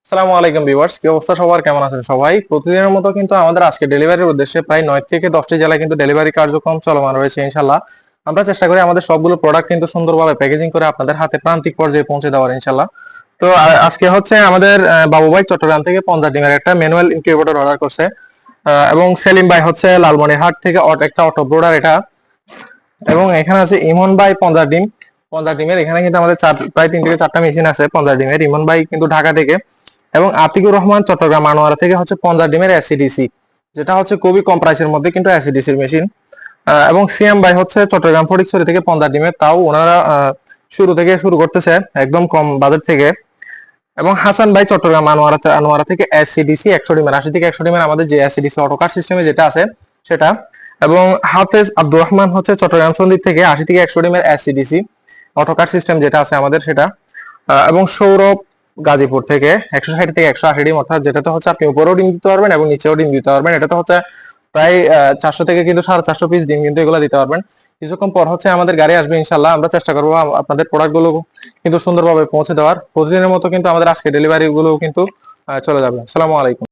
আসসালামু আলাইকুম ভিউয়ার্স, কি অবস্থা সবার, কেমন আছেন সবাই? প্রতিদিনের মতো কিন্তু আমাদের আজকে ডেলিভারির উদ্দেশ্যে প্রায় 9 থেকে 10টি জেলায় কিন্তু ডেলিভারি কার্যক্রম চলমান রয়েছে। ইনশাআল্লাহ আমরা চেষ্টা করি আমাদের সবগুলো প্রোডাক্ট কিন্তু সুন্দরভাবে প্যাকেজিং করে আপনাদের হাতে প্রান্তিক পর্যায়ে পৌঁছে দেওয়ার ইনশাআল্লাহ। তো আজকে হচ্ছে আমাদের বাবু ভাই চট্টগ্রাম থেকে 50 ডিমের একটা ম্যানুয়াল ইনকিউবেটর অর্ডার করছে, এবং সেলিম ভাই হচ্ছে লালমনিরহাট থেকে একটা অটো ব্রোডার এটা, এবং এখানে আছে ইমন ভাই 50 ডিম। 50 ডিমের এখানে কিন্তু আমাদের প্রায় 3 থেকে 4টা মেশিন আছে 50 ডিমের। ইমন ভাই কিন্তু ঢাকা থেকে, এবং আতিকুর রহমান চট্টগ্রাম আনোয়ারা থেকে হচ্ছে 50 ডিমের এসিডিসি, যেটা হচ্ছে খুবই কম প্রাইসের মধ্যে কিন্তু এসিডিসির মেশিন। এবং সিএম ভাই হচ্ছে চট্টগ্রাম ফটিকছড়ি থেকে 50 ডিমের, তাও ওনারা শুরু থেকে শুরু করতেছে একদম কম বাজেট থেকে। এবং হাসান ভাই চট্টগ্রাম আনোয়ারা থেকে এসিডিসি 100 ডিমের, 80 থেকে 100 ডিমের আমাদের যে এসিডিসি অটোকার সিস্টেমে যেটা আছে সেটা। এবং হাফেজ আব্দুর রহমান হচ্ছে চট্টগ্রাম সন্দ্বীপ থেকে 80 থেকে 100 ডিমের এসিডিসি অটোকার সিস্টেম যেটা আছে আমাদের সেটা। এবং সৌরভ গাজীপুর থেকে 160 থেকে 180 ডিম, অর্থাৎ যেটাতে হচ্ছে আপনি উপরেও ডিম দিতে পারবেন এবং নিচেও ডিম দিতে পারবেন। এটাতে হচ্ছে প্রায় 400 থেকে কিন্তু 450 পিস ডিম কিন্তু এগুলো দিতে পারবেন। কিছুক্ষণ পর হচ্ছে আমাদের গাড়ি আসবে ইনশাল্লাহ। আমরা চেষ্টা করবো আপনাদের প্রোডাক্ট গুলো কিন্তু সুন্দরভাবে পৌঁছে দেওয়ার। প্রতিদিনের মতো কিন্তু আমাদের আজকে ডেলিভারি গুলো কিন্তু চলে যাবে। আসসালামু আলাইকুম।